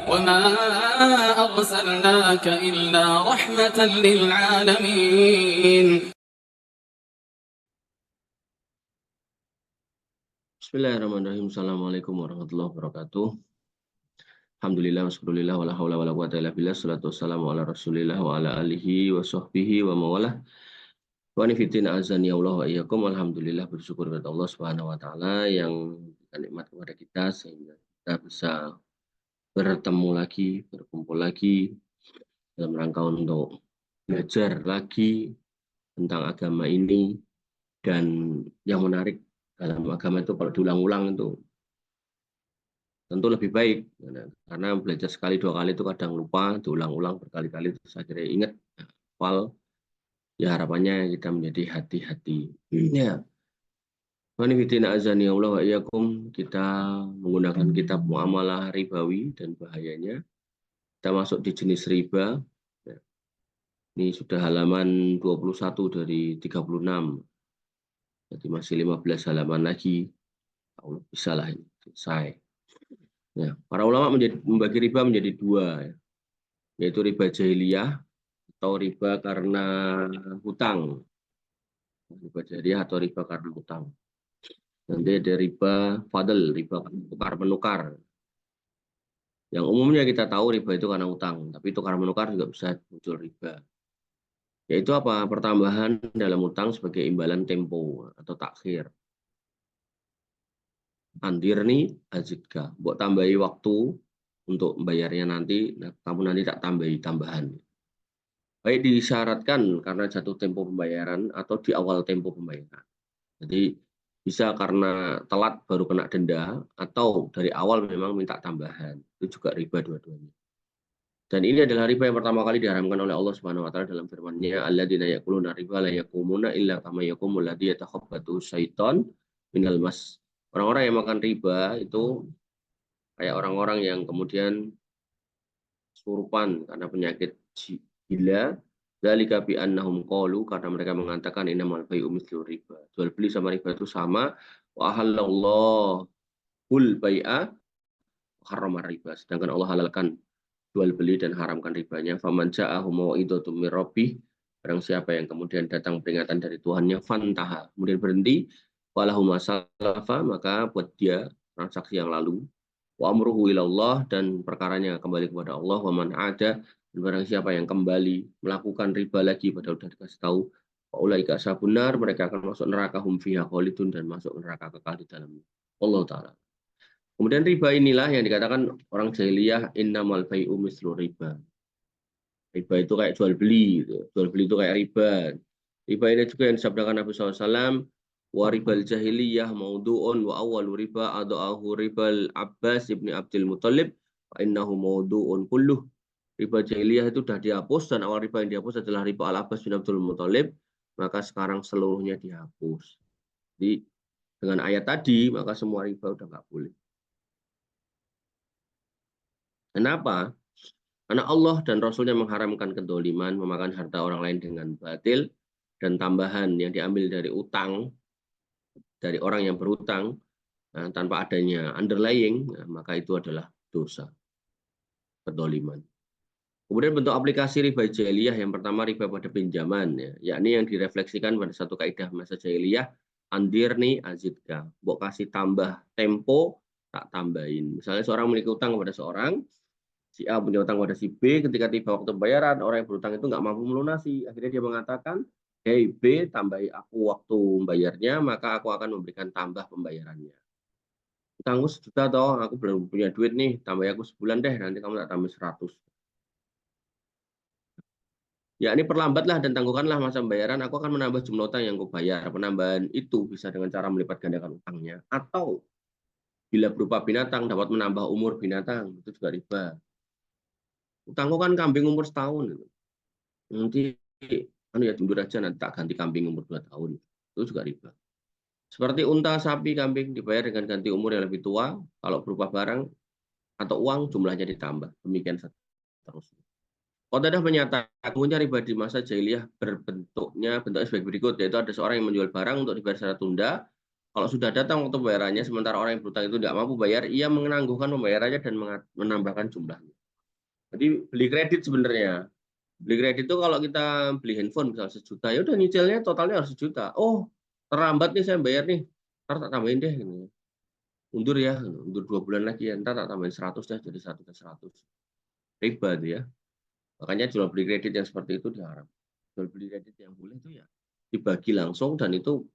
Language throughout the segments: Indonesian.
وما أرسلناك إلا رحمة للعالمين. Bismillahirrahmanirrahim. Assalamualaikum warahmatullahi wabarakatuh. Alhamdulillah, wassallallahu wala haula wala quwwata illa billah, salatu wassalamu ala rasulillah wa ala alihi wa sahbihi wa mawalah. Wa nifitin azani Allah wa iyyakum. Alhamdulillah, bersyukur kepada Allah Subhanahu wa taala yang memberikan nikmat kepada kita sehingga kita bisa bertemu lagi, berkumpul lagi dalam rangka untuk belajar lagi tentang agama ini. Dan yang menarik dalam agama itu kalau diulang-ulang itu tentu lebih baik, karena belajar sekali dua kali itu kadang lupa, diulang-ulang berkali-kali terus akhirnya ingat, hafal. Ya harapannya kita menjadi hati-hati. Ya. Manifidina azani Allah wa iyyakum, kita menggunakan kitab muamalah ribawi dan bahayanya. Kita masuk di jenis riba. Ya. Ini sudah halaman 21 dari 36. Jadi masih 15 halaman lagi. Allah bisa lah ini selesai. Ya, para ulama membagi riba menjadi dua, yaitu riba jahiliyah atau riba karena hutang. Riba jahiliyah atau riba karena hutang. Nanti ada riba fadl, riba tukar-menukar. Yang umumnya kita tahu riba itu karena hutang, tapi tukar-menukar juga bisa muncul riba. Yaitu apa? Pertambahan dalam hutang sebagai imbalan tempo atau takhir. Andirni azidka, buat tambahi waktu untuk membayarnya nanti, kamu nanti tak tambahi tambahan. Baik disyaratkan karena jatuh tempo pembayaran atau di awal tempo pembayaran. Jadi bisa karena telat baru kena denda, atau dari awal memang minta tambahan. Itu juga riba dua-duanya. Dan ini adalah riba yang pertama kali diharamkan oleh Allah Subhanahu wa taala dalam firman-Nya, alladzina ya'kuluna riba la yaqumuna illa kama yaqumul ladzi yatakhabbathu syaiton minal mas. Orang-orang yang makan riba itu kayak orang-orang yang kemudian surupan karena penyakit gila. Dzalika bi annahum qalu, karena mereka mengatakan innamal bai'u mithlu riba. Jual beli sama riba itu sama. Wa ahallallahu bai'a harrama riba. Sedangkan Allah halalkan jual beli dan haramkan ribanya. Faman ja'ahu mau'izatum mir rabbih, barang siapa yang kemudian datang peringatan dari Tuhannya, fantaha, kemudian berhenti, walahu masalafa, maka buat dia transaksi yang lalu, wa amruhu ilallah, dan perkaranya kembali kepada Allah, wa man ada, dan barang siapa yang kembali melakukan riba lagi padahal sudah dikasih tahu, wa ulaika ashabun nar, mereka akan masuk neraka, hum fiha khalidun, dan masuk neraka kekal di dalamnya. Allah taala. Kemudian riba inilah yang dikatakan orang jahiliyah innamal bai'u mislu riba. Riba itu kayak jual beli, gitu. Jual beli itu kayak riba. Riba ini juga yang disabdakan Nabi SAW, wa ribal jahiliyah maudu'un wa awwalu riba ada'ahu ribal Abbas ibni Abdul Muttalib wa innahu maudu'un kulluh. Riba jahiliyah itu sudah dihapus, dan awal riba yang dihapus adalah riba Al-Abbas bin Abdul Muttalib, maka sekarang seluruhnya dihapus. Jadi dengan ayat tadi, maka semua riba udah nggak boleh. Kenapa? Karena Allah dan Rasulnya mengharamkan kedoliman, memakan harta orang lain dengan batil, dan tambahan yang diambil dari utang, dari orang yang berutang, tanpa adanya underlying, maka itu adalah dosa, kedoliman. Kemudian bentuk aplikasi riba jahiliyah yang pertama riba pada pinjaman, yakni yang direfleksikan pada satu kaidah masa jahiliyah, andirni azidka, mbok kasih tambah tempo, tak tambahin. Misalnya seorang memiliki utang kepada seorang, si A punya utang pada si B, ketika tiba waktu pembayaran, orang yang berutang itu nggak mampu melunasi. Akhirnya dia mengatakan, hey B, tambahi aku waktu membayarnya, maka aku akan memberikan tambah pembayarannya. Utangku 1 juta toh, aku belum punya duit nih, tambahi aku sebulan deh, nanti kamu tak tambah 100. Ya, ini perlambatlah dan tangguhkanlah masa pembayaran, aku akan menambah jumlah utang yang kubayar. Penambahan itu bisa dengan cara melipat gandakan utangnya, atau bila berupa binatang dapat menambah umur binatang, itu juga riba. Utangku kan kambing umur setahun, nanti ya mundur aja, nanti tak ganti kambing umur 2 tahun, itu juga riba. Seperti unta, sapi, kambing dibayar dengan ganti umur yang lebih tua, kalau berupa barang atau uang jumlahnya ditambah, demikian seterusnya. Qatadah menyatakan punya riba di masa jahiliyah bentuknya sebagai berikut, yaitu ada seorang yang menjual barang untuk dibayar secara tunda, Kalau sudah datang waktu pembayarannya, sementara orang yang berutang itu tidak mampu bayar, ia menangguhkan pembayarannya dan menambahkan jumlahnya. Jadi beli kredit sebenarnya. Beli kredit itu kalau kita beli handphone misal 1 juta, ya udah nyicilnya totalnya harus 1 juta. Oh, terlambat nih saya bayar nih. Ntar tak tambahin deh. Gitu. Undur ya, undur 2 bulan lagi ya. Ntar tak tambahin 100 deh, jadi 1 ke 100. Riba itu ya. Makanya jual beli kredit yang seperti itu diharap. Jual beli kredit yang boleh itu ya dibagi langsung dan itu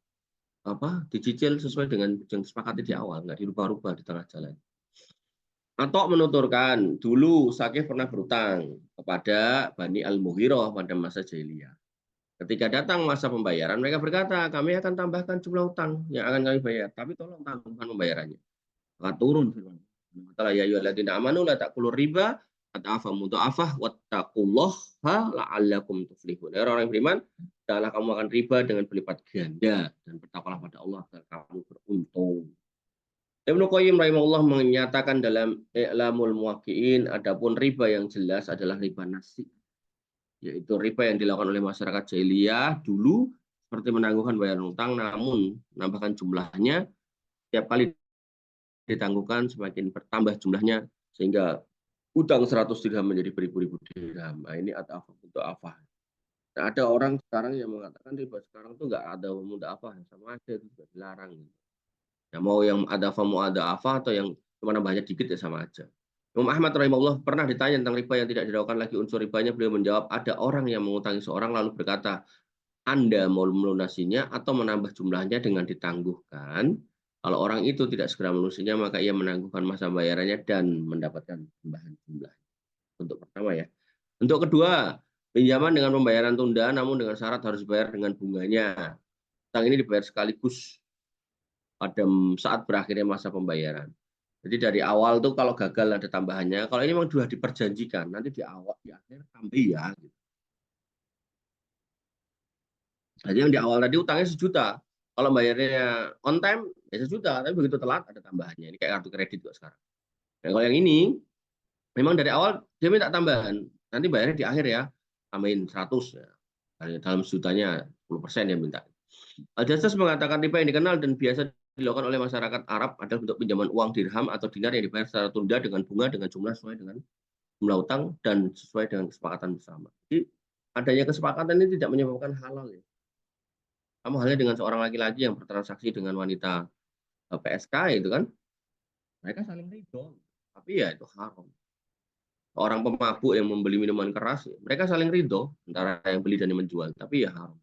dicicil sesuai dengan yang disepakati di awal, nggak dirubah-rubah di tengah jalan. Atau menuturkan, dulu Sakif pernah berutang kepada Bani Al-Mughirah pada masa jahiliyah. Ketika datang masa pembayaran, mereka berkata, kami akan tambahkan jumlah utang yang akan kami bayar, tapi tolong tangguhkan pembayarannya. Maka turun firman Allah, ya ayyuhalladzina amanu la ta'kulur riba at'afa mudha'afah wattaqullaha la'allakum tuflihun. Ya orang yang beriman, janganlah kamu makan riba dengan berlipat ganda dan bertakwalah pada Allah agar kamu beruntung. Ibnu Qayyim rahimahullah menyatakan dalam I'lamul Muwaqqi'in, adapun riba yang jelas adalah riba nasi, yaitu riba yang dilakukan oleh masyarakat jahiliyah dulu seperti menangguhkan bayaran utang, namun menambahkan jumlahnya setiap kali ditangguhkan semakin bertambah jumlahnya sehingga utang 100 dirham menjadi beribu-ribu dirham. Nah, ini atau untuk apa? Nah, ada orang sekarang yang mengatakan riba sekarang tuh nggak ada mudah apa, sama aja itu juga dilarang. Ya mau yang ada mau ada apa atau yang cuma nambahnya dikit ya sama aja. Imam Ahmad rahimahullah pernah ditanya tentang riba yang tidak diragukan lagi unsur ribanya, beliau menjawab, ada orang yang mengutangi seorang lalu berkata, Anda mau melunasinya atau menambah jumlahnya dengan ditangguhkan. Kalau orang itu tidak segera melunasinya, maka ia menangguhkan masa bayarannya dan mendapatkan tambahan jumlah. Untuk pertama ya. Untuk kedua, pinjaman dengan pembayaran tunda namun dengan syarat harus dibayar dengan bunganya. Utang ini dibayar sekaligus pada saat berakhirnya masa pembayaran. Jadi dari awal tuh kalau gagal ada tambahannya, kalau ini memang sudah diperjanjikan, nanti di awal di akhir tambah ya. Gitu. Jadi yang di awal tadi utangnya 1 juta, kalau bayarnya on time ya 1 juta, tapi begitu telat ada tambahannya. Ini kayak kartu kredit kok sekarang. Dan kalau yang ini memang dari awal dia minta tambahan, nanti bayarnya di akhir ya, tambahin 100 ya. Dalam jutanya 10% yang minta. Al-Jassas mengatakan riba yang dikenal dan biasa dilakukan oleh masyarakat Arab adalah bentuk pinjaman uang dirham atau dinar yang dibayar secara tunda dengan bunga dengan jumlah sesuai dengan jumlah utang dan sesuai dengan kesepakatan bersama. Jadi adanya kesepakatan ini tidak menyebabkan halal ya. Sama halnya dengan seorang laki-laki yang bertransaksi dengan wanita PSK itu kan, mereka saling ridho, tapi ya itu haram. Orang pemabuk yang membeli minuman keras, mereka saling ridho antara yang beli dan yang menjual, tapi ya haram.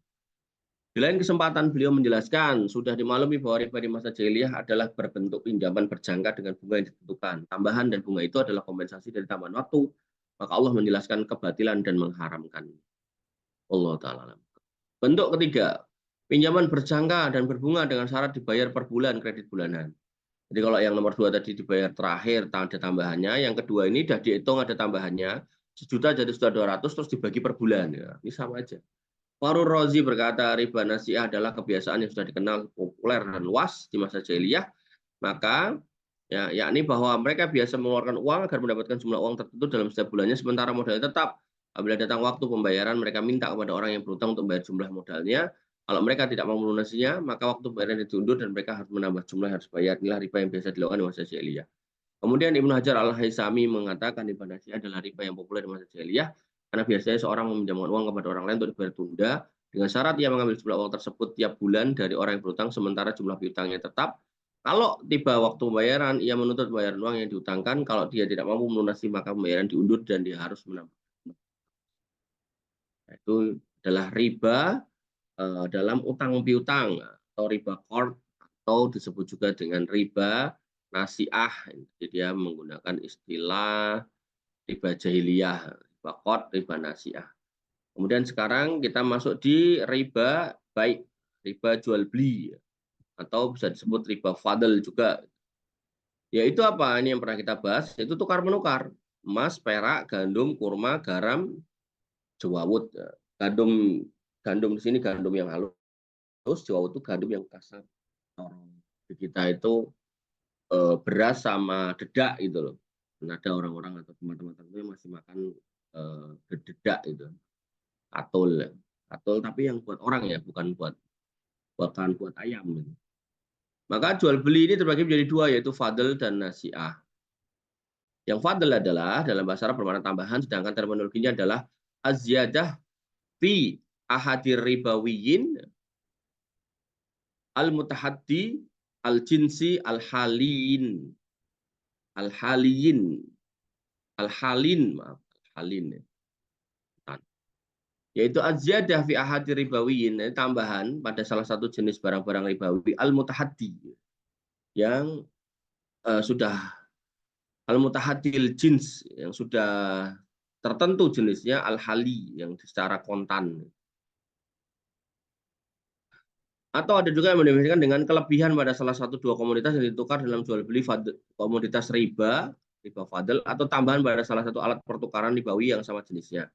Di lain kesempatan beliau menjelaskan sudah dimaklumi bahwa riba di masa jahiliyah adalah berbentuk pinjaman berjangka dengan bunga yang ditentukan. Tambahan dan bunga itu adalah kompensasi dari tambahan waktu. Maka Allah menjelaskan kebatilan dan mengharamkan. Allah Ta'ala. Bentuk ketiga, pinjaman berjangka dan berbunga dengan syarat dibayar per bulan kredit bulanan. Jadi kalau yang nomor 2 tadi dibayar terakhir ada tambahannya, yang kedua ini sudah dihitung ada tambahannya, 1 juta jadi sudah 200 terus dibagi per bulan. Ya, ini sama aja. Farur Razi berkata, riba nasi'ah adalah kebiasaan yang sudah dikenal populer dan luas di masa jahiliyah. Maka, yakni bahwa mereka biasa mengeluarkan uang agar mendapatkan jumlah uang tertentu dalam setiap bulannya, sementara modalnya tetap. Apabila datang waktu pembayaran, mereka minta kepada orang yang berutang untuk membayar jumlah modalnya. Kalau mereka tidak mau melunasinya, maka waktu pembayaran diundur dan mereka harus menambah jumlah yang harus bayar. Inilah riba yang biasa dilakukan di masa jahiliyah. Kemudian Ibnu Hajar Al-Haisami mengatakan riba nasi'ah adalah riba yang populer di masa jahiliyah karena biasanya seorang meminjamkan uang kepada orang lain untuk dibayar tunda dengan syarat ia mengambil jumlah uang tersebut tiap bulan dari orang yang berutang sementara jumlah piutangnya tetap. Kalau tiba waktu pembayaran, ia menuntut pembayaran uang yang diutangkan. Kalau dia tidak mampu melunasi, maka pembayaran diundur dan dia harus menambah. Itu adalah riba dalam utang piutang atau riba qard atau disebut juga dengan riba nasi'ah. Jadi dia menggunakan istilah riba jahiliyah, riba qard, riba nasi'ah. Kemudian sekarang kita masuk di riba baik, riba jual beli atau bisa disebut riba fadl juga. Yaitu apa? Ini yang pernah kita bahas, itu tukar menukar. Emas, perak, gandum, kurma, garam, jewawut. Gandum gandum di sini gandum yang halus, jewawut itu gandum yang kasar. Di kita itu beras sama dedak gitu loh. Dan ada orang-orang atau teman-teman tertentu yang masih makan dedak itu. Atul tapi yang buat orang ya, bukan buat ayam gitu. Maka jual beli ini terbagi menjadi dua, yaitu fadl dan nasi'ah. Yang fadl adalah dalam bahasa Arab bermakna tambahan, sedangkan terminologinya adalah az-ziyadah fi ahadir ribawiyin al-mutahaddi al-jinsi al-halin. Al-haliyin. Al-halin, maaf. Al-halin. Yaitu az-ziyadah fi ahadir ribawiyin, tambahan pada salah satu jenis barang-barang ribawi al-mutahaddi yang sudah al-mutahaddil jins yang sudah tertentu jenisnya, al-hali yang secara kontan. Atau ada juga yang mendefinisikan dengan kelebihan pada salah satu dua komoditas yang ditukar dalam jual beli komoditas riba fadl, atau tambahan pada salah satu alat pertukaran ribawi yang sama jenisnya.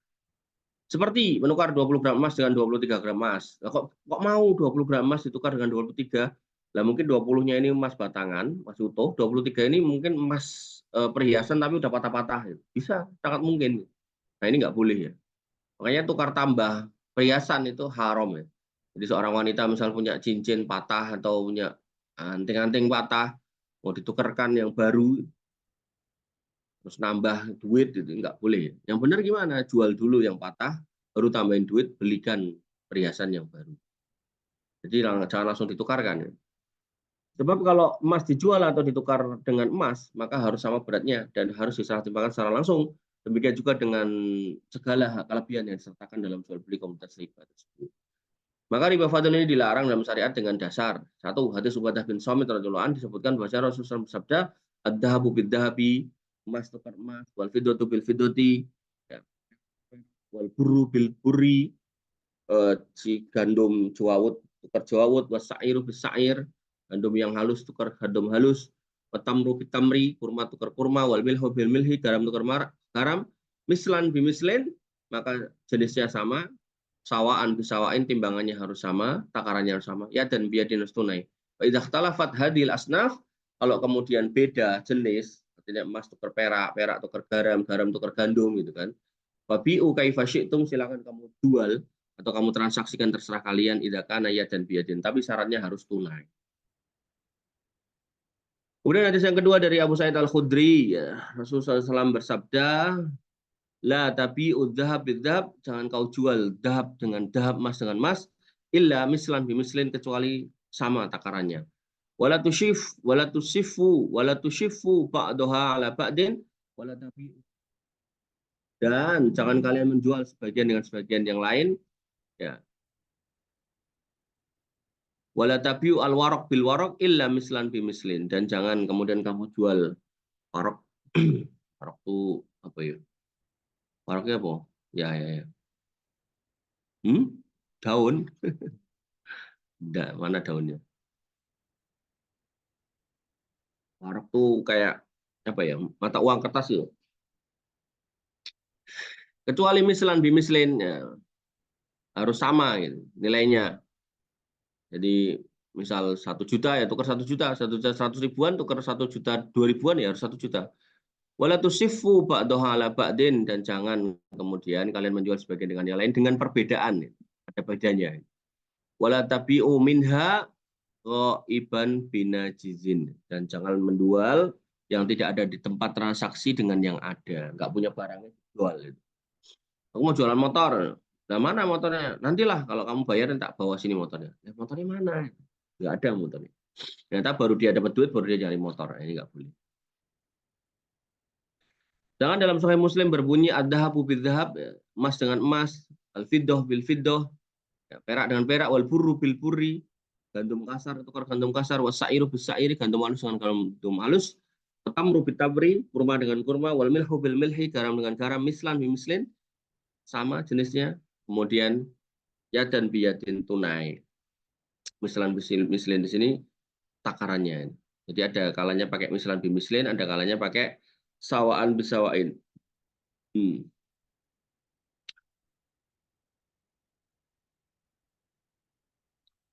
Seperti menukar 20 gram emas dengan 23 gram emas. Nah, kok mau 20 gram emas ditukar dengan 23? Lah mungkin 20-nya ini emas batangan, emas utuh, 23 ini mungkin emas perhiasan tapi udah patah-patah. Bisa, sangat mungkin. Nah, ini nggak boleh ya. Makanya tukar tambah perhiasan itu haram ya. Jadi seorang wanita misal punya cincin patah atau punya anting-anting patah, mau ditukarkan yang baru, terus nambah duit, itu nggak boleh. Yang benar gimana? Jual dulu yang patah, baru tambahin duit, belikan perhiasan yang baru. Jadi jangan langsung ditukarkan ya. Sebab kalau emas dijual atau ditukar dengan emas, maka harus sama beratnya dan harus diserahtimbangkan secara langsung. Demikian juga dengan segala kelebihan yang disertakan dalam jual beli komoditas riba tersebut. Maka riba fadl ini dilarang dalam syariat dengan dasar. Satu, hadis Ubadah bin Samit radhiyallahu anhu disebutkan bahwa Rasulullah bersabda, "Ad-dhahabu bid-dhahabi," emas tukar emas, wal fiddatu bil fiddati, ya, wal burru bil burri, si gandum jawawut tukar jawawut, was sa'iru bis sa'ir, gandum yang halus tukar gandum halus, watamru bitamri, kurma tukar kurma, wal milhu bil milhi, garam tukar garam, mislan bimislin, maka jenisnya sama, sawaan bisawain, timbangannya harus sama, takarannya harus sama, ya dan biadin tunai. Wa idza ikhtalafat hadhil asnaf, kalau kemudian beda jenis, artinya emas tukar perak, perak tukar garam, garam tukar gandum gitu kan. Wabi'u kaifa syi'tum, silakan kamu jual atau kamu transaksikan terserah kalian, idza kana ya dan biadin, tapi syaratnya harus tunai. Kemudian hadis yang kedua dari Abu Sa'id Al-Khudri, ya, Rasulullah SAW bersabda, la tapi udzahab bidzahab, jangan kau jual dahab dengan dahab, emas dengan emas, illa mislan bimislin, kecuali sama takarannya. Wala tushifu ba'daha ala ba'din, wala tapi, dan jangan kalian menjual sebagian dengan sebagian yang lain, ya. Wala tabiu al warok bil warok illa mislan bimislin, dan jangan kemudian kamu jual warok. Warok itu apa ya? Waroknya apa? Ya, ya, ya. Daun. Mana daunnya? Warok tuh kayak apa ya? Mata uang kertas itu. Kecuali mislan bimislin, ya, harus sama gitu, nilainya. Jadi misal 1 juta ya tukar 1 juta, 1 juta 100 ribuan tukar 1 juta 2 ribuan ya harus 1 juta. Wala tusifu ba'daha ala ba'din, dan jangan kemudian kalian menjual sebagian dengan yang lain dengan perbedaan. Ada bedanya. Wala tabi'u minha ghaiban binajizin, dan jangan menjual yang tidak ada di tempat transaksi dengan yang ada. Enggak punya barangnya jual. Aku mau jualan motor. Nah, mana motornya? Nantilah kalau kamu bayar tak bawa sini motornya. Ya, motornya mana? Enggak ada motornya. Ternyata baru dia dapat duit baru dia cari motor. Ini enggak boleh. Sedangkan dalam Sahih Muslim berbunyi ad-dhahabu bidz-dzahab, emas dengan emas, al-fiddah bil fiddah, ya, perak dengan perak, wal burru bil burri, gandum kasar tukar gandum kasar, was sa'iru bis sa'iri, gandum halus dengan gandum halus, tamru bit tamri, kurma dengan kurma, wal milhu bil milhi, garam dengan garam, mislan bi mislin, sama jenisnya. Kemudian ya dan biyadin, tunai. Mislan mislin di sini takarannya. Jadi ada kalanya pakai mislan bi mislin, ada kalanya pakai sawaan bisawain.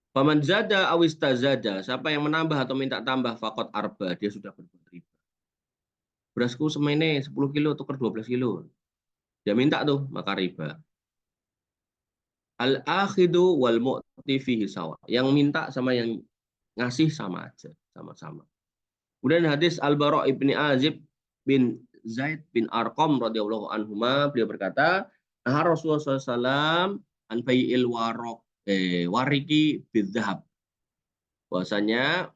Paman zada awistazada, siapa yang menambah atau minta tambah fakot arba, dia sudah berbuat riba. Berasku semene 10 kilo tukar 12 kilo. Dia minta tuh, maka riba. Al-akhidu wal mu'ti fihi sawa. Yang minta sama yang ngasih sama aja, sama-sama. Kemudian hadis Al-Bara' ibni Azib bin Zaid bin Arqam radhiyallahu anhuma, beliau berkata, "Nah Rasulullah SAW an bai'il wariki bidzahab." Bahwasanya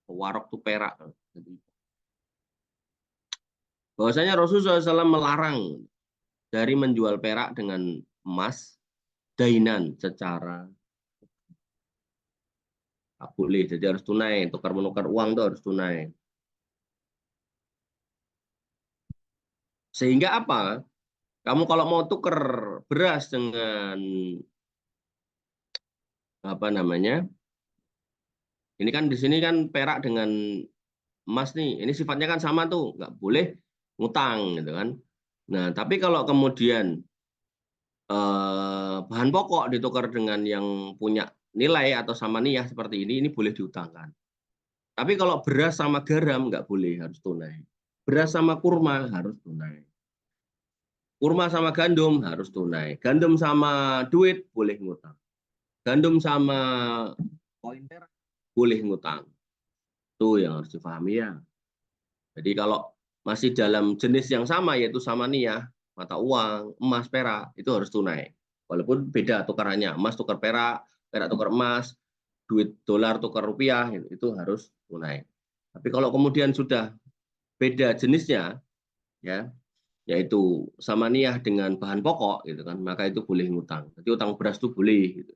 warok itu perak. Bahwasanya Rasulullah SAW melarang dari menjual perak dengan emas dainan secara tak boleh, jadi harus tunai, tukar menukar uang itu harus tunai. Sehingga apa? Kamu kalau mau tukar beras dengan apa namanya? Ini kan di sini kan perak dengan emas nih. Ini sifatnya kan sama tuh, nggak boleh ngutang gitu kan. Nah, tapi kalau kemudian bahan pokok ditukar dengan yang punya nilai atau sama niyah seperti ini boleh diutangkan. Tapi kalau beras sama garam nggak boleh, harus tunai. Beras sama kurma harus tunai. Kurma sama gandum harus tunai. Gandum sama duit boleh ngutang. Gandum sama koin perak boleh ngutang. Itu yang harus dipahami ya. Jadi kalau masih dalam jenis yang sama, yaitu sama niyah, mata uang, emas, perak, itu harus tunai. Walaupun beda tukarannya, emas tukar perak, perak tukar emas, duit dolar tukar rupiah, itu harus tunai. Tapi kalau kemudian sudah beda jenisnya, ya, yaitu sama niyah dengan bahan pokok, gitu kan, maka itu boleh ngutang. Jadi utang beras itu boleh. Gitu.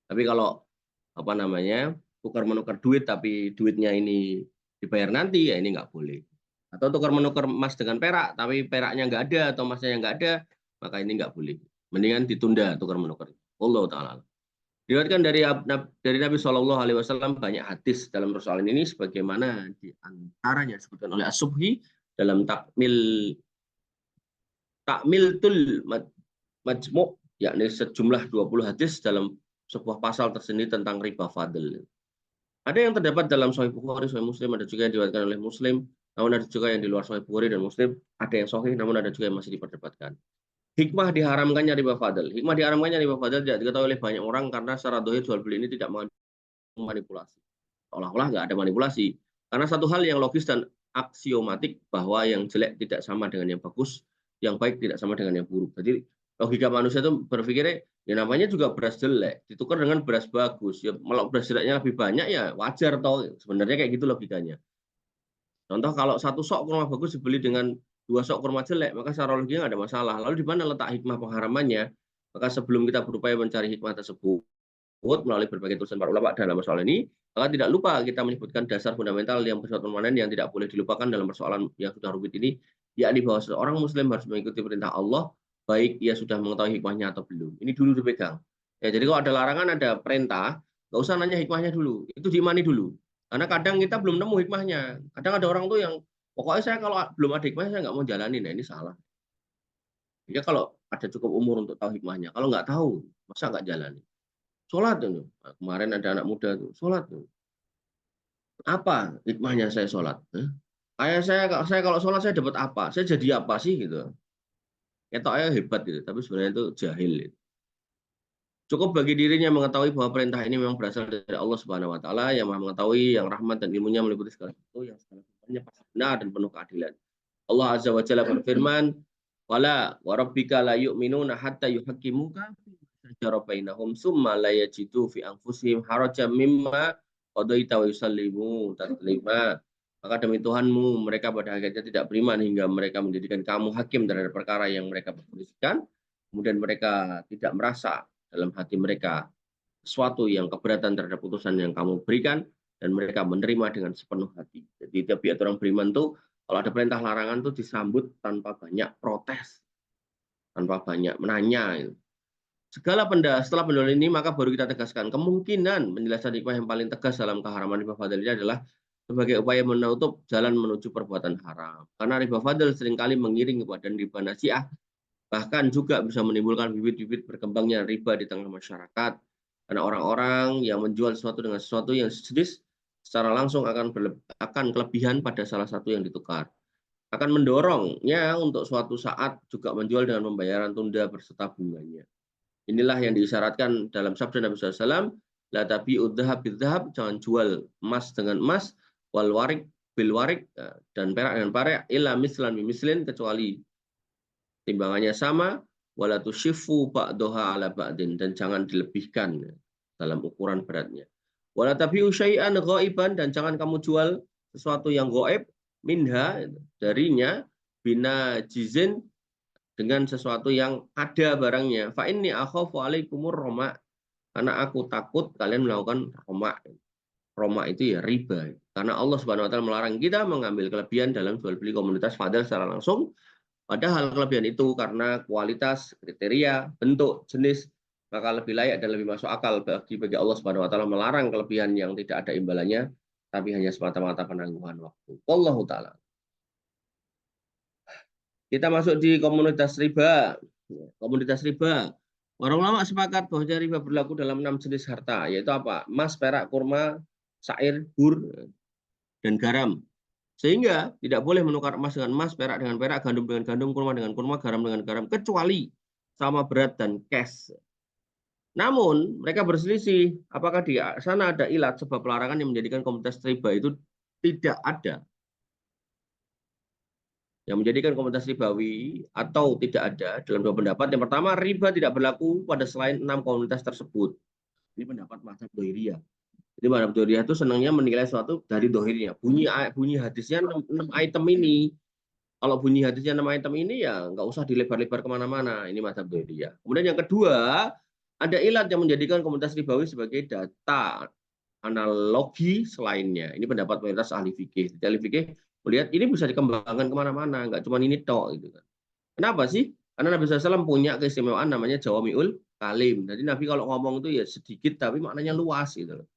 Tapi kalau apa namanya tukar menukar duit, tapi duitnya ini dibayar nanti, ya ini nggak boleh. Atau tukar menukar emas dengan perak, tapi peraknya nggak ada atau emasnya nggak ada, maka ini nggak boleh. Mendingan ditunda tukar menukar. Allah Ta'ala. Diriwayatkan dari Nabi Shallallahu Alaihi Wasallam banyak hadis dalam persoalan ini, sebagaimana di antaranya disebutkan oleh As-Subhi dalam Takmiltul Majmu', yakni sejumlah 20 hadis dalam sebuah pasal tersendiri tentang riba fadl. Ada yang terdapat dalam Sahih Bukhari, Sahih Muslim, ada juga yang diriwayatkan oleh Muslim, namun ada juga yang di luar Sahih Bukhari dan Muslim, ada yang sahih, namun ada juga yang masih diperdebatkan. Hikmah diharamkannya riba fadl. Hikmah diharamkannya riba fadl tidak diketahui oleh banyak orang karena secara dohir jual beli ini tidak manipulasi. Seolah-olah nggak ada manipulasi. Karena satu hal yang logis dan aksiomatik bahwa yang jelek tidak sama dengan yang bagus, yang baik tidak sama dengan yang buruk. Jadi logika manusia itu berpikirnya, ya namanya juga beras jelek, ditukar dengan beras bagus. Ya kalau beras jeleknya lebih banyak ya wajar toh. Sebenarnya kayak gitu logikanya. Contoh kalau satu sok kurma bagus dibeli dengan 2 sok kurma jelek, maka secara logika nggak ada masalah. Lalu di mana letak hikmah pengharamannya? Maka sebelum kita berupaya mencari hikmah tersebut, melalui berbagai tulisan para ulama dalam persoalan ini, maka tidak lupa kita menyebutkan dasar fundamental yang bersifat permanen yang tidak boleh dilupakan dalam persoalan yang sudah rumit ini, yakni bahwa seorang muslim harus mengikuti perintah Allah, baik ia sudah mengetahui hikmahnya atau belum. Ini dulu dipegang. Ya, jadi kalau ada larangan, ada perintah, nggak usah nanya hikmahnya dulu, itu diimani dulu. Karena kadang kita belum nemu hikmahnya. Kadang ada orang tuh yang, pokoknya saya kalau belum ada hikmahnya, saya nggak mau jalanin. Nah, ini salah. Ya kalau ada cukup umur untuk tahu hikmahnya. Kalau nggak tahu, masa nggak jalani? Sholat tuh. Kemarin ada anak muda tuh, sholat tuh. Apa hikmahnya saya sholat? Kayak saya kalau sholat saya dapat apa? Saya jadi apa sih gitu? Ketoknya hebat gitu, tapi sebenarnya itu jahil. Gitu. Cukup bagi dirinya mengetahui bahwa perintah ini memang berasal dari Allah Subhanahu Wa Taala yang Maha mengetahui, yang rahmat dan ilmunya meliputi segala sesuatu, yang segala sesuatunya pasti benar dan penuh keadilan. Allah Azza wa Jalla berfirman, "Wala wa rabbika la yu'minuna hatta yuhaqqimuka syajara bainahum summa la yajidu fi anfusihim harajan mimma qadaita wa yusallimu taslima." Maka demi Tuhanmu, mereka pada akhirnya tidak beriman hingga mereka menjadikan kamu hakim terhadap perkara yang mereka perselisihkan, kemudian mereka tidak merasa dalam hati mereka sesuatu yang keberatan terhadap putusan yang kamu berikan, dan mereka menerima dengan sepenuh hati. Jadi tabiat orang beriman tuh kalau ada perintah larangan tuh disambut tanpa banyak protes, tanpa banyak menanya. Gitu. Setelah pendahuluan ini maka baru kita tegaskan kemungkinan penjelasan hikmah yang paling tegas dalam keharaman riba fadl ini adalah sebagai upaya menutup jalan menuju perbuatan haram. Karena riba fadl seringkali mengiring kepada riba nasiah, bahkan juga bisa menimbulkan bibit-bibit berkembangnya riba di tengah masyarakat. Karena orang-orang yang menjual sesuatu dengan sesuatu yang sejenis secara langsung akan kelebihan pada salah satu yang ditukar. Akan mendorongnya untuk suatu saat juga menjual dengan pembayaran tunda berserta bunganya. Inilah yang diisyaratkan dalam sabda Nabi SAW, La tabi'u dzahab bidzahab, jangan jual emas dengan emas, wal warik bil warik, dan perak dengan perak, illa mislan bimislin, kecuali timbangannya sama, wala tushifu ba'daha ala ba'din, dan jangan dilebihkan dalam ukuran beratnya. Wala tabi'u syai'an ghaiban, dan jangan kamu jual sesuatu yang gaib minha, darinya, bina jizin, dengan sesuatu yang ada barangnya. Fa inni akhafu alaikumur roma, karena aku takut kalian melakukan roma. Roma itu ya riba. Karena Allah Subhanahu wa taala melarang kita mengambil kelebihan dalam jual beli komoditas fadl secara langsung. Padahal kelebihan itu karena kualitas, kriteria, bentuk, jenis, maka lebih layak dan lebih masuk akal bagi Allah Subhanahu wa taala melarang kelebihan yang tidak ada imbalannya, tapi hanya semata-mata penangguhan waktu. Wallahu taala. Kita masuk di komunitas riba. Komunitas riba. Para ulama sepakat bahwa riba berlaku dalam 6 jenis harta, yaitu apa? Emas, perak, kurma, syair, bur, dan garam. Sehingga tidak boleh menukar emas dengan emas, perak dengan perak, gandum dengan gandum, kurma dengan kurma, garam dengan garam, kecuali sama berat dan cash. Namun, mereka berselisih apakah di sana ada ilat sebab larangan yang menjadikan komunitas riba itu tidak ada. Yang menjadikan komunitas ribawi atau tidak ada dalam dua pendapat. Yang pertama, riba tidak berlaku pada selain 6 komunitas tersebut. Ini pendapat mazhab Dohiriyah. Jadi mazhab Dohiriyah itu senangnya menilai sesuatu dari dohirnya. Bunyi hadisnya 6 item ini. Kalau bunyi hadisnya 6 item ini ya nggak usah dilebar-lebar kemana-mana. Ini mazhab Dohiriyah. Kemudian yang kedua, ada ilat yang menjadikan komunitas ribawi sebagai data analogi selainnya. Ini pendapat mayoritas ahli fikih. Ahli fikih melihat ini bisa dikembangkan kemana-mana, nggak cuma ini tok gitu kan. Kenapa sih? Karena Nabi SAW punya keistimewaan namanya Jawamiul Kalim. Jadi Nabi kalau ngomong itu ya sedikit tapi maknanya luas gitu.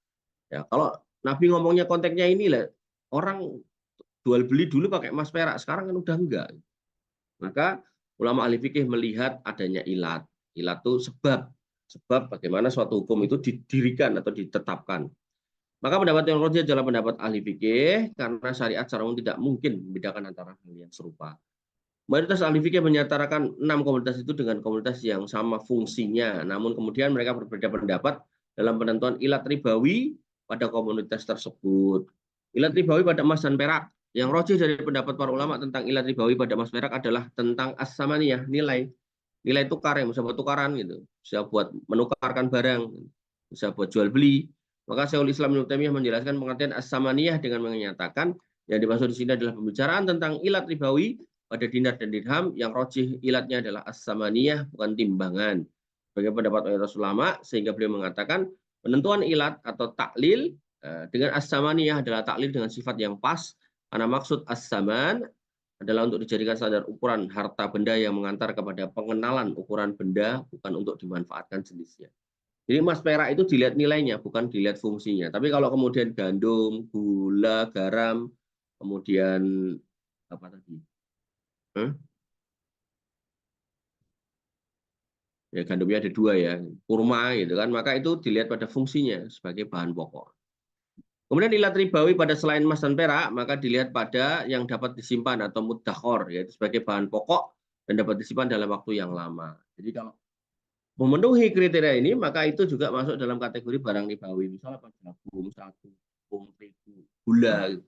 Ya, kalau Nabi ngomongnya konteksnya ini lah, orang jual beli dulu pakai emas perak, sekarang kan udah enggak. Maka ulama ahli fikih melihat adanya ilat. Ilat itu sebab bagaimana suatu hukum itu didirikan atau ditetapkan. Maka pendapat yang rajih adalah pendapat ahli fikih, karena syariat secara umum tidak mungkin membedakan antara hal yang serupa. Mayoritas ahli fikih menyatakan 6 komunitas itu dengan komunitas yang sama fungsinya, namun kemudian mereka berbeda pendapat dalam penentuan ilat ribawi pada komunitas tersebut. Ilat ribawi pada emas dan perak. Yang rajih dari pendapat para ulama tentang ilat ribawi pada emas perak adalah tentang as-samaniyah, nilai. Nilai tukar yang bisa buat tukaran gitu, bisa buat menukarkan barang, bisa buat jual beli. Maka Syekhul Islam Ibnu Taimiyah menjelaskan pengertian as-samaniyah dengan menyatakan yang dimaksud di sini adalah pembicaraan tentang ilat ribawi pada dinar dan dirham. Yang rajih ilatnya adalah as-samaniyah, bukan timbangan. Sebagai pendapat mayoritas ulama, sehingga beliau mengatakan penentuan ilat atau taklil dengan as-samaniyah adalah taklil dengan sifat yang pas, karena maksud as-saman adalah untuk dijadikan standar ukuran harta benda yang mengantar kepada pengenalan ukuran benda, bukan untuk dimanfaatkan jenisnya. Jadi emas perak itu dilihat nilainya, bukan dilihat fungsinya. Tapi kalau kemudian gandum, gula, garam, kemudian apa tadi? Ya, gandumnya ada 2 ya, kurma gitu kan, maka itu dilihat pada fungsinya sebagai bahan pokok. Kemudian ilat ribawi pada selain emas dan perak, maka dilihat pada yang dapat disimpan atau muddakhor, yaitu sebagai bahan pokok dan dapat disimpan dalam waktu yang lama. Jadi kalau memenuhi kriteria ini, maka itu juga masuk dalam kategori barang ribawi. Misalnya apa? Jagung, sagu, tepung, terigu, gula.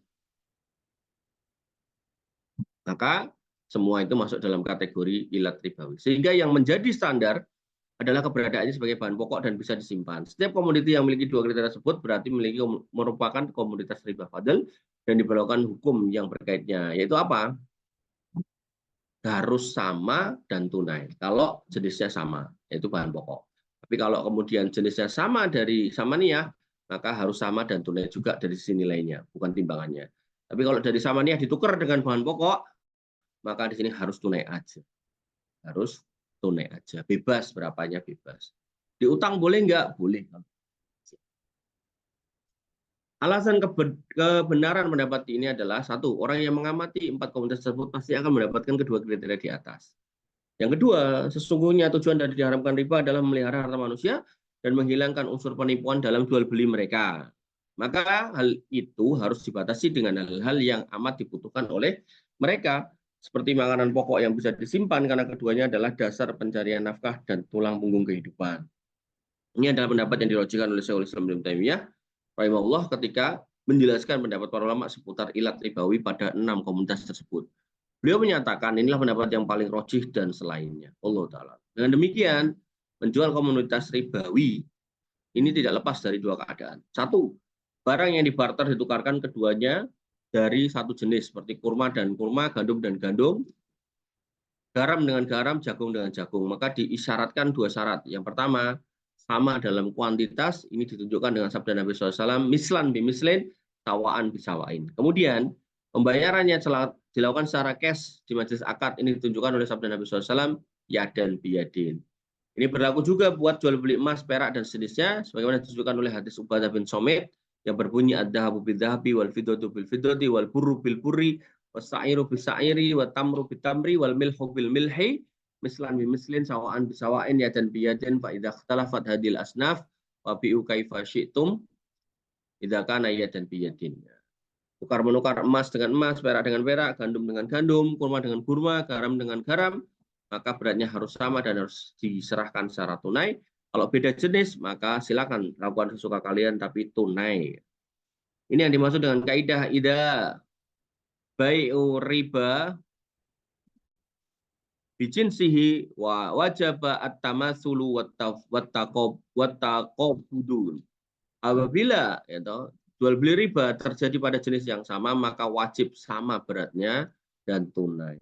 Maka semua itu masuk dalam kategori ilat ribawi. Sehingga yang menjadi standar adalah keberadaannya sebagai bahan pokok dan bisa disimpan. Setiap komoditi yang memiliki 2 kriteria tersebut berarti merupakan komoditas riba fadl dan diberlakukan hukum yang berkaitnya. Yaitu apa? Harus sama dan tunai. Kalau jenisnya sama, yaitu bahan pokok. Tapi kalau kemudian jenisnya sama dari samaniyah, maka harus sama dan tunai juga dari sisi nilainya, bukan timbangannya. Tapi kalau dari samaniyah ditukar dengan bahan pokok, maka di sini harus tunai aja. Harus tunai aja, bebas berapanya bebas. Diutang boleh nggak? Boleh. Alasan kebenaran pendapat ini adalah satu, orang yang mengamati 4 komunitas tersebut pasti akan mendapatkan kedua kriteria di atas. Yang kedua, sesungguhnya tujuan dari diharamkan riba adalah memelihara harta manusia dan menghilangkan unsur penipuan dalam jual beli mereka. Maka hal itu harus dibatasi dengan hal-hal yang amat dibutuhkan oleh mereka, seperti makanan pokok yang bisa disimpan karena keduanya adalah dasar pencarian nafkah dan tulang punggung kehidupan. Ini adalah pendapat yang dirojikan oleh Syekhul Islam Ibnu Taimiyah rahimahullah ketika menjelaskan pendapat para ulama seputar ilat ribawi pada 6 komunitas tersebut. Beliau menyatakan inilah pendapat yang paling rojih dan selainnya. Allah Ta'ala. Dengan demikian, menjual komunitas ribawi ini tidak lepas dari dua keadaan. Satu, barang yang dibarter ditukarkan keduanya dari satu jenis seperti kurma dan kurma, gandum dan gandum, garam dengan garam, jagung dengan jagung. Maka diisyaratkan dua syarat. Yang pertama, sama dalam kuantitas, ini ditunjukkan dengan sabda Nabi SAW, mislan bimislin, sawaan bisawain. Kemudian, pembayarannya dilakukan secara cash di majelis akad, ini ditunjukkan oleh sabda Nabi SAW, yadan biyadin. Ini berlaku juga buat jual beli emas, perak, dan sejenisnya, sebagaimana ditunjukkan oleh hadis Ubadah bin Somit, yang berbunyi ad-dhahabu bidhahabi, wal fiddatu bil fiddati, wal burru bil burri, wasairu bisairi, wa tamru bitamri, wal milhu bil milhi, mislan bimislin, sawaan bisawain, yadan biyadin, fa idza ikhtalafat hadil asnaf, wa bi'u kaifa syi'tum, idza kana yadan biyadin. Tukar menukar emas dengan emas, perak dengan perak, gandum dengan gandum, kurma dengan kurma, garam dengan garam, maka beratnya harus sama dan harus diserahkan secara tunai. Kalau beda jenis, maka silakan lakukan sesuka kalian tapi tunai. Ini yang dimaksud dengan kaidah ida bai'u riba bijinsihi wa wajaba at-tamatsulu wattaqabudun. Apabila jual beli riba terjadi pada jenis yang sama, maka wajib sama beratnya dan tunai.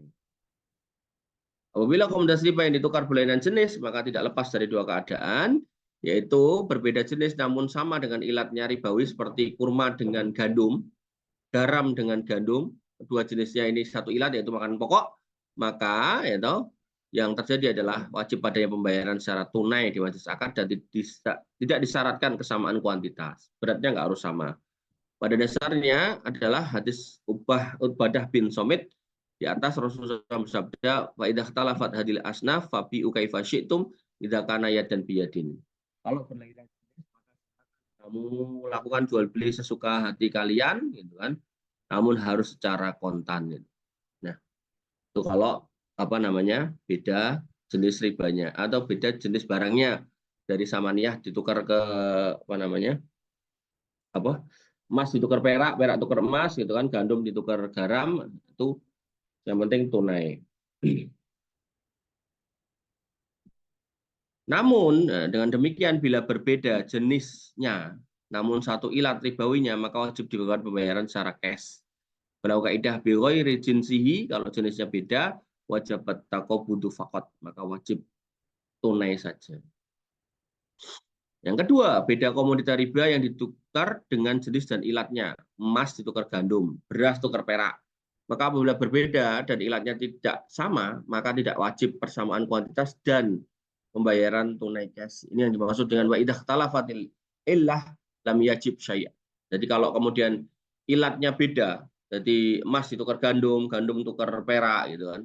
Apabila komunitas riba yang ditukar berlainan jenis, maka tidak lepas dari dua keadaan, yaitu berbeda jenis namun sama dengan ilatnya ribawi seperti kurma dengan gandum, garam dengan gandum, kedua jenisnya ini satu ilat yaitu makanan pokok, maka yang terjadi adalah wajib adanya pembayaran secara tunai di majelis akad dan tidak disyaratkan kesamaan kuantitas. Beratnya nggak harus sama. Pada dasarnya adalah hadis Ubadah bin Somit di atas Rasulullah SAW bersabda, wa idza ikhtalafat hadil asnaf fa bi kaifa syi'tum idza kana yadan biyadin. Kalau berlainan jenis maka kamu lakukan jual beli sesuka hati kalian gitu kan. Namun harus secara kontan gitu. Nah, itu kalau beda jenis ribanya atau beda jenis barangnya dari samaniyah ditukar ke emas ditukar perak, perak tukar emas gitu kan, gandum ditukar garam, itu yang penting tunai. Namun dengan demikian bila berbeda jenisnya, namun satu ilat ribawinya, maka wajib dilakukan pembayaran secara cash. Kalau kaidah bi ghairi jinsihi, kalau jenisnya beda, wajib taqabudu faqat, maka wajib tunai saja. Yang kedua, beda komoditas riba yang ditukar dengan jenis dan ilatnya. Emas ditukar gandum, beras tukar perak. Maka apabila berbeda dan ilatnya tidak sama, maka tidak wajib persamaan kuantitas dan pembayaran tunai cash. Ini yang dimaksud dengan wa idza ikhtalafatil illah lam yajib syai'. Jadi kalau kemudian ilatnya beda, jadi emas ditukar gandum, gandum tukar perak gitu kan.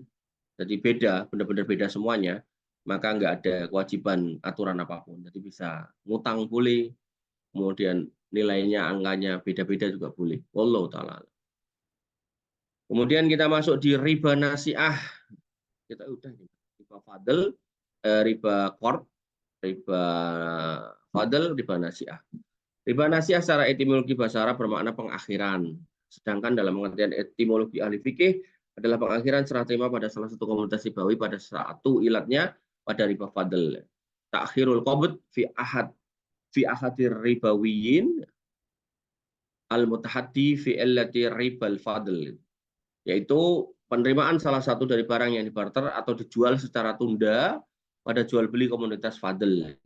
Jadi beda, benar-benar beda semuanya, maka nggak ada kewajiban aturan apapun. Jadi bisa ngutang boleh, kemudian nilainya, angkanya beda-beda juga boleh. Wallahu ta'ala. Kemudian kita masuk di riba nasiah. Kita udah riba fadl, riba qard, riba fadl, riba nasiah. Riba nasiah secara etimologi bahasa Arab bermakna pengakhiran. Sedangkan dalam pengertian etimologi ahli fikih adalah pengakhiran serah terima pada salah satu komunitas ribawi pada satu ilatnya pada riba fadl. Takhirul qabd fi ahadir ribawiyin al-mutahaddi fi illati ribal fadl. Yaitu penerimaan salah satu dari barang yang dibarter atau dijual secara tunda pada jual beli komunitas fadl.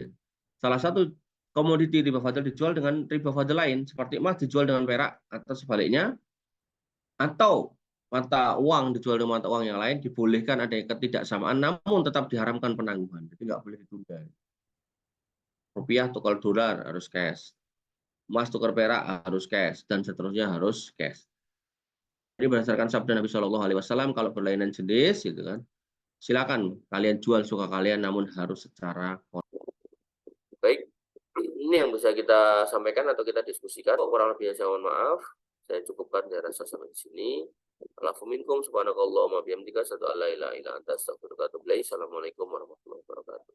Salah satu komoditi riba fadl dijual dengan riba fadl lain, seperti emas dijual dengan perak atau sebaliknya, atau mata uang dijual dengan mata uang yang lain, dibolehkan ada ketidaksamaan, namun tetap diharamkan penangguhan. Jadi nggak boleh ditunda. Rupiah tukar dolar harus cash, emas tukar perak harus cash, dan seterusnya harus cash. Jadi berdasarkan sabda Nabi Shallallahu Alaihi Wasallam, kalau berlainan jenis, gitu kan, silakan kalian jual suka kalian, namun harus secara baik. Ini yang bisa kita sampaikan atau kita diskusikan. Kurang lebihnya saya mohon maaf. Saya cukupkan, saya rasa sampai di sini. Alhamdulillah, subhanakallahumma bihamdika, asyhadu an la ilaha illa anta, astaghfiruka wa atubu ilaik. Assalamualaikum warahmatullahi wabarakatuh.